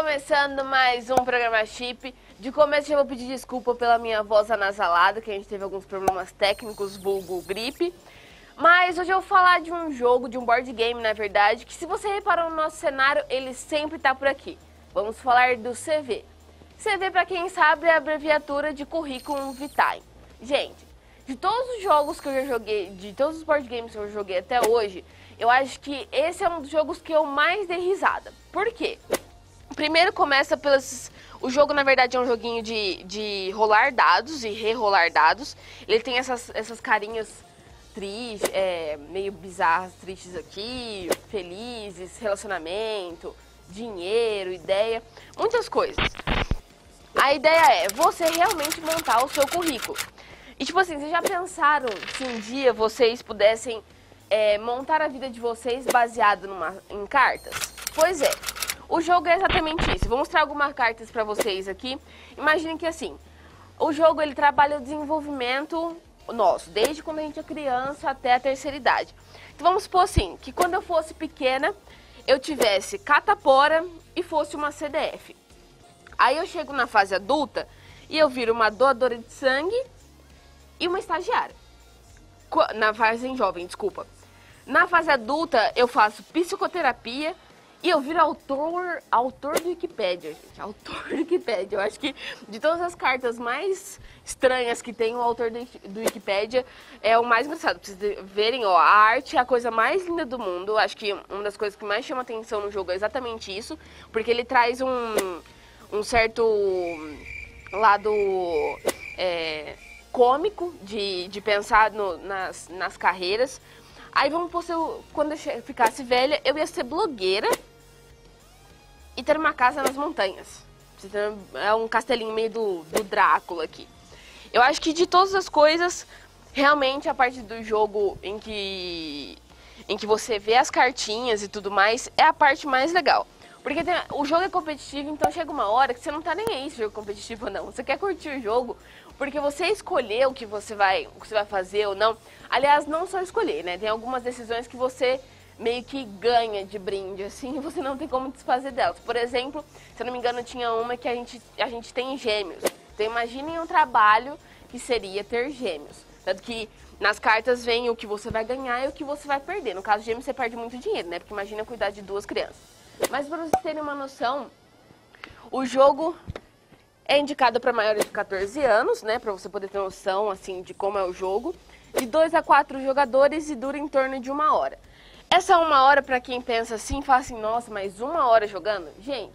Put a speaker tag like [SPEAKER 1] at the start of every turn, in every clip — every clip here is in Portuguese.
[SPEAKER 1] Começando mais um programa Chip. De começo já vou pedir desculpa pela minha voz anasalada, que a gente teve alguns problemas técnicos, vulgo gripe. Mas hoje eu vou falar de um jogo, de um board game, na verdade, que se você reparar no nosso cenário, ele sempre tá por aqui. Vamos falar do CV. CV, pra quem sabe, é a abreviatura de Curriculum Vitae. Gente, de todos os jogos que eu já joguei, de todos os board games que eu joguei até hoje, eu acho que esse é um dos jogos que eu mais dei risada. Por quê? Primeiro começa pelos... O jogo, na verdade, é um joguinho de rolar dados e rerolar dados. Ele tem essas carinhas tristes, meio bizarras, tristes aqui, felizes, relacionamento, dinheiro, ideia, muitas coisas. A ideia é você realmente montar o seu currículo. E tipo assim, vocês já pensaram se um dia vocês pudessem montar a vida de vocês baseado em cartas? Pois é. O jogo é exatamente isso. Vou mostrar algumas cartas para vocês aqui. Imaginem que assim, o jogo ele trabalha o desenvolvimento nosso, desde quando a gente é criança até a terceira idade. Então vamos supor assim, que quando eu fosse pequena, eu tivesse catapora e fosse uma CDF. Aí eu chego na fase adulta e eu viro uma doadora de sangue e uma estagiária. Na fase jovem, desculpa. Na fase adulta eu faço psicoterapia. E eu viro autor do Wikipédia, gente. Autor do Wikipédia. Eu acho que de todas as cartas mais estranhas que tem, o autor do Wikipédia é o mais engraçado. Pra vocês verem, ó, a arte é a coisa mais linda do mundo. Acho que uma das coisas que mais chama atenção no jogo é exatamente isso. Porque ele traz um certo lado cômico de pensar nas carreiras. Aí vamos supor, quando eu ficasse velha, eu ia ser blogueira e ter uma casa nas montanhas. É um castelinho meio do Drácula aqui. Eu acho que de todas as coisas, realmente a parte do jogo em que você vê as cartinhas e tudo mais, é a parte mais legal. Porque o jogo é competitivo, então chega uma hora que você não tá nem aí se o jogo é competitivo ou não. Você quer curtir o jogo porque você escolheu o que você vai fazer ou não. Aliás, não só escolher, né? Tem algumas decisões que você meio que ganha de brinde, assim, e você não tem como desfazer delas. Por exemplo, se eu não me engano, tinha uma que a gente tem gêmeos. Então imaginem um trabalho que seria ter gêmeos. Tanto que nas cartas vem o que você vai ganhar e o que você vai perder. No caso de gêmeos, você perde muito dinheiro, né? Porque imagina cuidar de 2 crianças. Mas para vocês terem uma noção, o jogo é indicado para maiores de 14 anos, né? Para você poder ter noção, assim, de como é o jogo. De 2 a 4 jogadores e dura em torno de 1 hora. Essa 1 hora, para quem pensa assim, fala assim, nossa, mas 1 hora jogando? Gente,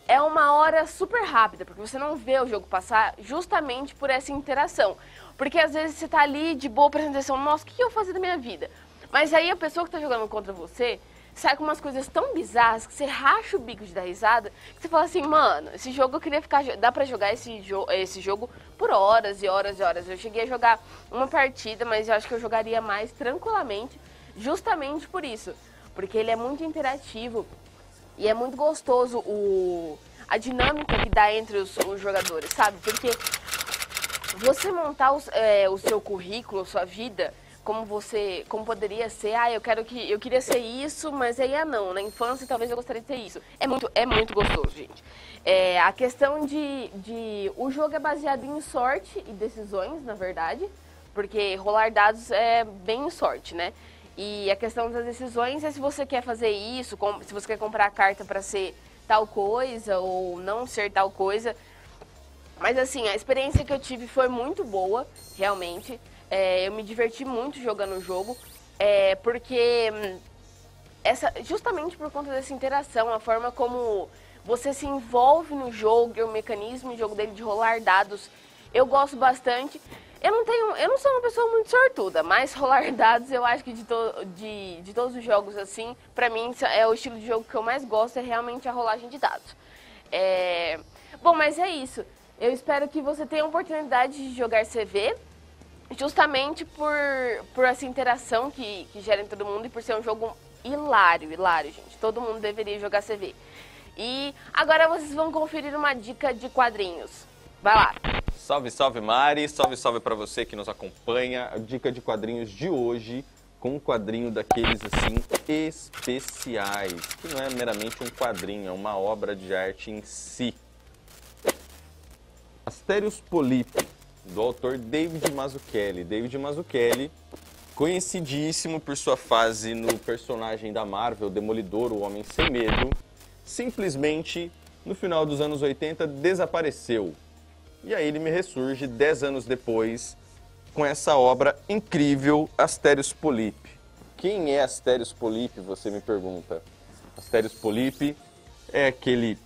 [SPEAKER 1] é 1 hora super rápida, porque você não vê o jogo passar justamente por essa interação. Porque às vezes você tá ali de boa apresentação, nossa, o que eu vou fazer da minha vida? Mas aí a pessoa que tá jogando contra você sai com umas coisas tão bizarras que você racha o bico de dar risada, que você fala assim, mano, esse jogo eu queria ficar... Dá pra jogar esse jogo por horas e horas e horas. Eu cheguei a jogar uma partida, mas eu acho que eu jogaria mais tranquilamente, justamente por isso. Porque ele é muito interativo e é muito gostoso a dinâmica que dá entre os jogadores, sabe? Porque você montar o seu currículo, a sua vida... Como poderia ser, eu queria ser isso, mas aí não, na infância talvez eu gostaria de ser isso. É muito gostoso, gente. A questão o jogo é baseado em sorte e decisões, na verdade, porque rolar dados é bem em sorte, né? E a questão das decisões é se você quer fazer isso, se você quer comprar a carta para ser tal coisa ou não ser tal coisa. Mas assim, a experiência que eu tive foi muito boa, realmente. Eu me diverti muito jogando o jogo, porque justamente por conta dessa interação, a forma como você se envolve no jogo, o mecanismo de jogo dele de rolar dados, eu gosto bastante. Eu não sou uma pessoa muito sortuda, mas rolar dados eu acho que de todos os jogos assim, pra mim é o estilo de jogo que eu mais gosto, é realmente a rolagem de dados. Bom, mas é isso. Eu espero que você tenha a oportunidade de jogar CV, justamente por essa interação que gera em todo mundo e por ser um jogo hilário, gente. Todo mundo deveria jogar CV. E agora vocês vão conferir uma dica de quadrinhos. Vai lá.
[SPEAKER 2] Salve, salve Mari, salve, salve para você que nos acompanha. A dica de quadrinhos de hoje com um quadrinho daqueles assim especiais, que não é meramente um quadrinho, é uma obra de arte em si. Asterios Polypi, do autor David Mazzucchelli. David Mazzucchelli, conhecidíssimo por sua fase no personagem da Marvel, Demolidor, o Homem Sem Medo, simplesmente, no final dos anos 80, desapareceu. E aí ele me ressurge 10 anos depois, com essa obra incrível, Asterios Polypi. Quem é Asterios Polypi, você me pergunta? Asterios Polypi é aquele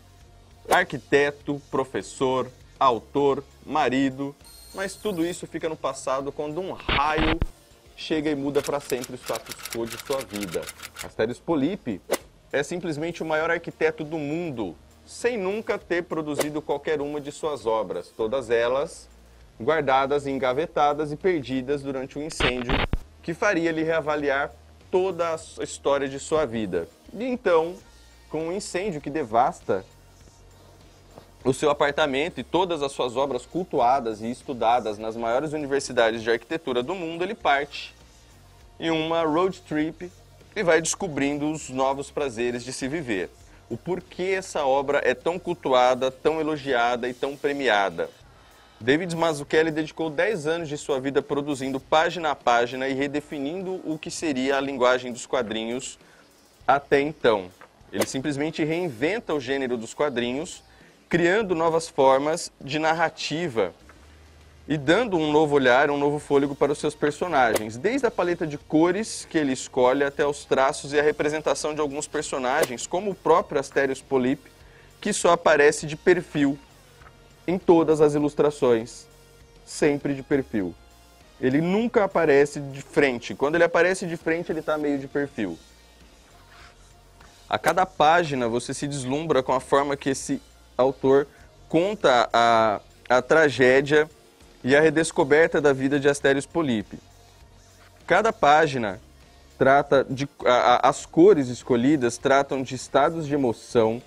[SPEAKER 2] arquiteto, professor, autor, marido, mas tudo isso fica no passado quando um raio chega e muda para sempre o status quo de sua vida. Asterios Polypi é simplesmente o maior arquiteto do mundo, sem nunca ter produzido qualquer uma de suas obras, todas elas guardadas, engavetadas e perdidas durante um incêndio que faria lhe reavaliar toda a história de sua vida. E então, com um incêndio que devasta o seu apartamento e todas as suas obras cultuadas e estudadas nas maiores universidades de arquitetura do mundo, ele parte em uma road trip e vai descobrindo os novos prazeres de se viver. O porquê essa obra é tão cultuada, tão elogiada e tão premiada. David Mazzucchelli dedicou 10 anos de sua vida produzindo página a página e redefinindo o que seria a linguagem dos quadrinhos até então. Ele simplesmente reinventa o gênero dos quadrinhos, criando novas formas de narrativa e dando um novo olhar, um novo fôlego para os seus personagens. Desde a paleta de cores que ele escolhe até os traços e a representação de alguns personagens, como o próprio Asterios Polypi, que só aparece de perfil em todas as ilustrações, sempre de perfil. Ele nunca aparece de frente. Quando ele aparece de frente, ele está meio de perfil. A cada página você se deslumbra com a forma que esse autor conta a tragédia e a redescoberta da vida de Asterios Polypi. Cada página trata de... as cores escolhidas tratam de estados de emoção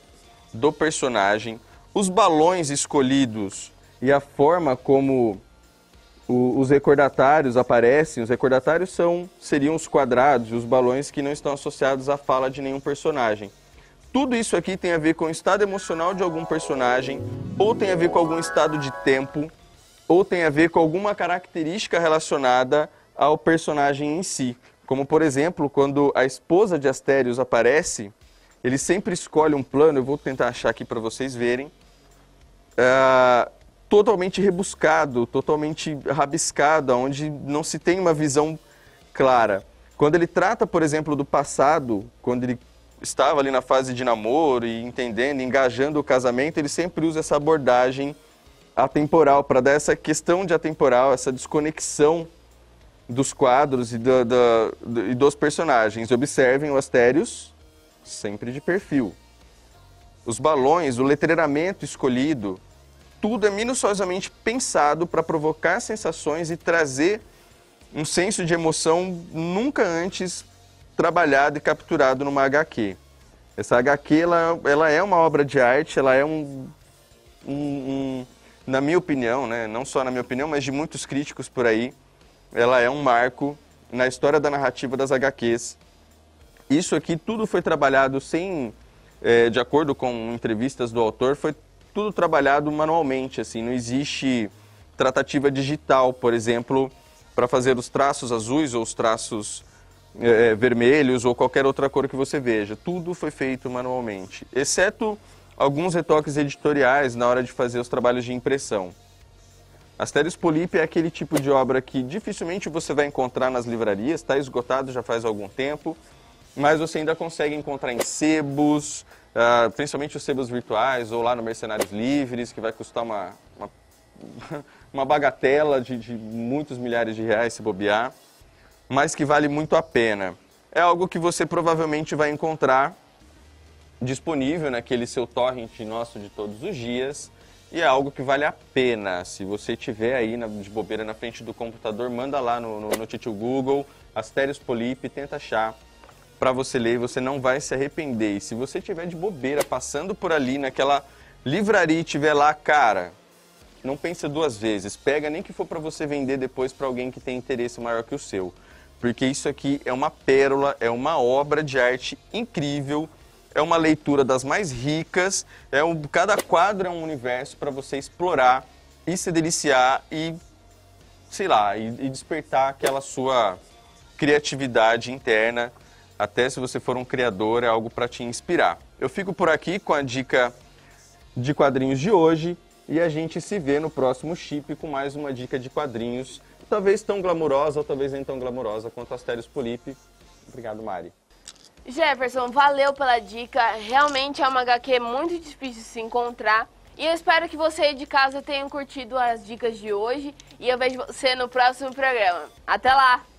[SPEAKER 2] do personagem. Os balões escolhidos e a forma como os recordatários aparecem, os recordatários seriam os quadrados e os balões que não estão associados à fala de nenhum personagem. Tudo isso aqui tem a ver com o estado emocional de algum personagem, ou tem a ver com algum estado de tempo, ou tem a ver com alguma característica relacionada ao personagem em si. Como, por exemplo, quando a esposa de Asterios aparece, ele sempre escolhe um plano, eu vou tentar achar aqui para vocês verem, totalmente rebuscado, totalmente rabiscado, onde não se tem uma visão clara. Quando ele trata, por exemplo, do passado, quando ele estava ali na fase de namoro e entendendo, engajando o casamento, ele sempre usa essa abordagem atemporal, para dar essa questão de atemporal, essa desconexão dos quadros e dos personagens. Observem o Asterios, sempre de perfil. Os balões, o letreiramento escolhido, tudo é minuciosamente pensado para provocar sensações e trazer um senso de emoção nunca antes trabalhado e capturado numa HQ. Essa HQ ela é uma obra de arte, ela é na minha opinião, né, não só na minha opinião, mas de muitos críticos por aí, ela é um marco na história da narrativa das HQs. Isso aqui tudo foi trabalhado de acordo com entrevistas do autor, foi tudo trabalhado manualmente, assim, não existe tratativa digital, por exemplo, para fazer os traços azuis ou os traços vermelhos ou qualquer outra cor que você veja. Tudo foi feito manualmente, exceto alguns retoques editoriais na hora de fazer os trabalhos de impressão. Asterios Polypi é aquele tipo de obra que dificilmente você vai encontrar nas livrarias, está esgotado já faz algum tempo, mas você ainda consegue encontrar em sebos, principalmente os sebos virtuais ou lá no Mercenários Livres, que vai custar uma bagatela de muitos milhares de reais se bobear, mas que vale muito a pena. É algo que você provavelmente vai encontrar disponível naquele seu torrent nosso de todos os dias, e é algo que vale a pena. Se você tiver aí de bobeira na frente do computador, manda lá no titio Google, Asterios Polypi, tenta achar para você ler, você não vai se arrepender. E se você tiver de bobeira passando por ali naquela livraria e tiver lá, cara, não pense duas vezes, pega nem que for para você vender depois para alguém que tem interesse maior que o seu. porque isso aqui é uma pérola, é uma obra de arte incrível, é uma leitura das mais ricas, cada quadro é um universo para você explorar e se deliciar e, sei lá, e despertar aquela sua criatividade interna. Até se você for um criador, é algo para te inspirar. Eu fico por aqui com a dica de quadrinhos de hoje e a gente se vê no próximo Chip com mais uma dica de quadrinhos, talvez tão glamurosa ou talvez nem tão glamurosa quanto Asterios Polyp. Obrigado, Mari.
[SPEAKER 1] Jefferson, valeu pela dica. Realmente é uma HQ muito difícil de se encontrar. E eu espero que você aí de casa tenha curtido as dicas de hoje. E eu vejo você no próximo programa. Até lá!